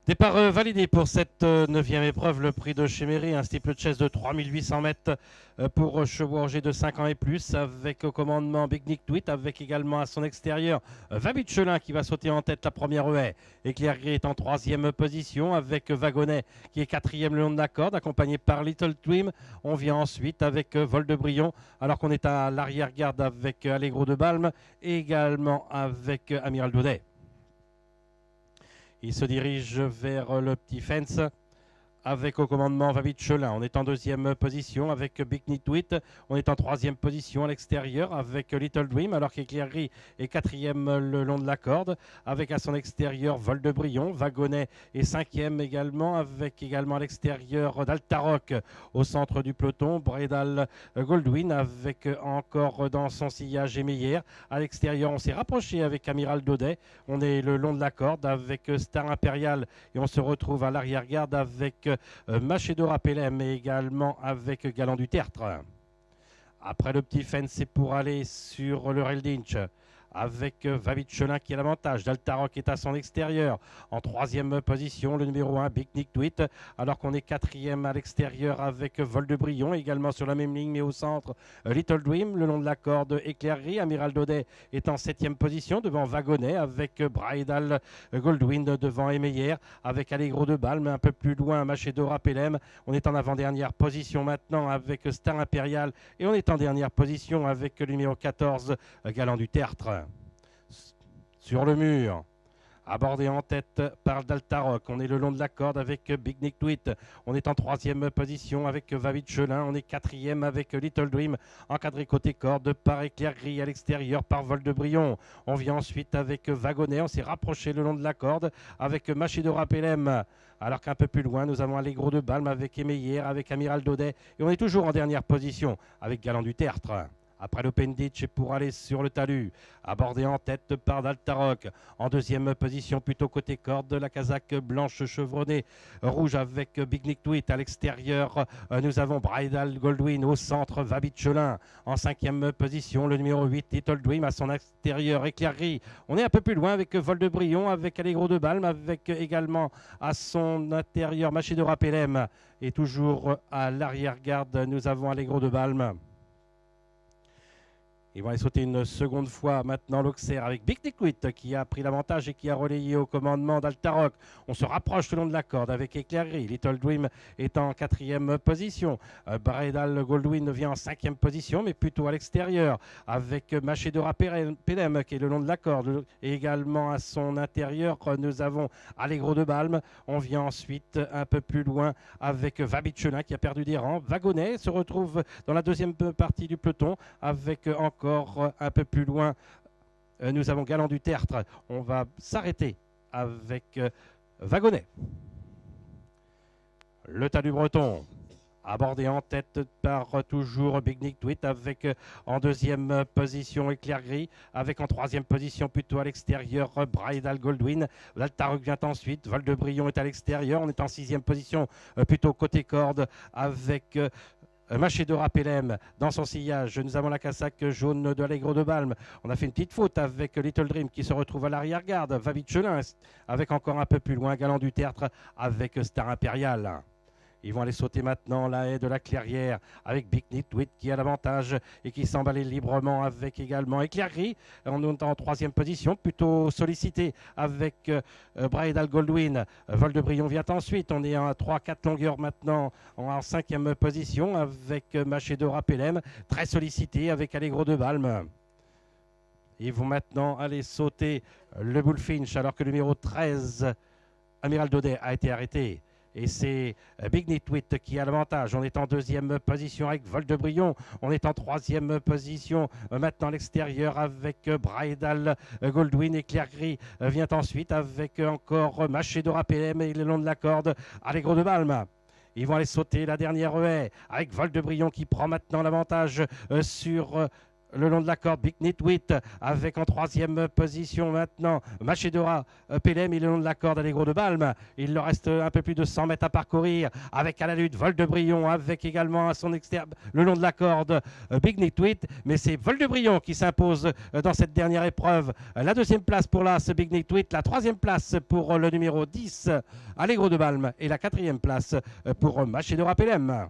Départ validé pour cette 9e épreuve, le prix de Chéméry, un steeple chase de 3800 mètres pour chevaux âgés de 5 ans et plus, avec au commandement Big Nick Tweet, avec également à son extérieur Vabit Chelin qui va sauter en tête la première haie. Éclair Gris est en 3e position, avec Wagonnet qui est 4e le long de la corde, accompagné par Little Dream. On vient ensuite avec Vol de Brion, alors qu'on est à l'arrière-garde avec Allegro de Balme et également avec Amiral Daudet. Il se dirige vers le petit fence avec au commandement Vabit Chelin. On est en 2e position avec Big Nitwit. On est en 3e position à l'extérieur avec Little Dream, alors qu'Éclair Gris est 4e le long de la corde, avec à son extérieur Vol de Brion. Wagonnet est 5e également, avec également à l'extérieur d'Altaroc au centre du peloton. Bredal Goldwyn avec encore dans son sillage Émeyer. À l'extérieur, on s'est rapproché avec Amiral Daudet. On est le long de la corde avec Star Impérial et on se retrouve à l'arrière-garde avec Machédora Pelem et également avec Galant du Tertre. Après le petit fence, c'est pour aller sur le Reldinch avec Vabit Chelin qui a l'avantage. Daltaroc est à son extérieur. En 3e position, le numéro 1, Big Nick Tweet, alors qu'on est 4e à l'extérieur avec Vol de Brion, également sur la même ligne, mais au centre, Little Dream, le long de la corde, Éclair Gris. Amiral Daudet est en 7e position devant Wagonnet, avec Bridal Goldwyn devant Émeyer, avec Allegro de Balme, un peu plus loin, Machédora Pelem. On est en avant-dernière position maintenant avec Star Impérial, et on est en dernière position avec le numéro 14, Galant du Tertre. Sur le mur, abordé en tête par Daltaroc. On est le long de la corde avec Big Nick Tweet. On est en 3e position avec Vabit Chelin. On est 4e avec Little Dream, encadré côté corde par Éclair Gris à l'extérieur par Vol de Brion. On vient ensuite avec Wagonnet. On s'est rapproché le long de la corde avec Machédora Pelem. Alors qu'un peu plus loin, nous avons Allegro de Balme avec Émeyer, avec Amiral Daudet. Et on est toujours en dernière position avec Galant du Tertre. Après l'Open Ditch et pour aller sur le talus, abordé en tête par Daltaroc. En 2e position, plutôt côté corde, la casaque blanche chevronnée rouge avec Big Nick Tweet. À l'extérieur, nous avons Bridal Goldwyn. Au centre, Vabit Chelin. En 5e position, le numéro 8, Little Dream. À son extérieur, Éclair Gris. On est un peu plus loin avec Vol de Brion, avec Allegro de Balme, avec également à son intérieur Machédora Pelem. Et toujours à l'arrière-garde, nous avons Allegro de Balme. Ils vont aller sauter une seconde fois maintenant l'Auxerre avec Big Nick qui a pris l'avantage et qui a relayé au commandement d'Altaroc. On se rapproche le long de la corde avec Éclair Gris. Little Dream est en 4e position. Bredal Goldwyn vient en 5e position, mais plutôt à l'extérieur avec Machédora Pelem qui est le long de la corde. Et également à son intérieur, nous avons Allegro de Balme. On vient ensuite un peu plus loin avec Vabit Chelin qui a perdu des rangs. Wagonnet se retrouve dans la 2e partie du peloton avec encore un peu plus loin, nous avons Galant du Tertre. On va s'arrêter avec Wagonnet. Le talus breton, abordé en tête par toujours Big Nick Tweet, avec en 2e position Éclair Gris, avec en 3e position plutôt à l'extérieur Bridal Goldwyn. Daltaroc vient ensuite, Vol de Brion est à l'extérieur. On est en 6e position plutôt côté corde avec Machédora Pelem dans son sillage. Nous avons la casaque jaune de Allegro de Balme. On a fait une petite faute avec Little Dream qui se retrouve à l'arrière-garde. Vabit Chelin avec encore un peu plus loin Galant du Tertre avec Star Impérial. Ils vont aller sauter maintenant la haie de la Clairière avec Big Nitwit qui a l'avantage et qui s'emballait librement avec également Éclair Gris. On est en 3e position, plutôt sollicité avec Bridal Goldwyn. Vol de Brion vient ensuite. On est à 3-4 longueurs maintenant en 5e position avec Machédora Pelem, très sollicité avec Allegro de Balme. Ils vont maintenant aller sauter le Bullfinch alors que le numéro 13, Amiral Daudet, a été arrêté. Et c'est Big Nitwit qui a l'avantage. On est en 2e position avec Vol de Brion. On est en 3e position maintenant à l'extérieur avec Bridal Goldwyn. Éclair Gris vient ensuite avec encore Machédora Pelem et le long de la corde Allegro de Balme. Ils vont aller sauter la dernière haie avec Vol de Brion qui prend maintenant l'avantage sur le long de la corde, Big Nitwit avec en troisième position maintenant Machedora Pelem, il est le long de la corde Allegro de Balme. Il leur reste un peu plus de 100 mètres à parcourir avec à la lutte Vol de Brion, avec également à son externe le long de la corde Big Nitwit, mais c'est Vol de Brion qui s'impose dans cette dernière épreuve. La deuxième place pour l'As Big Nitwit, la troisième place pour le numéro 10 Allegro de Balme et la quatrième place pour Machedora Pelem.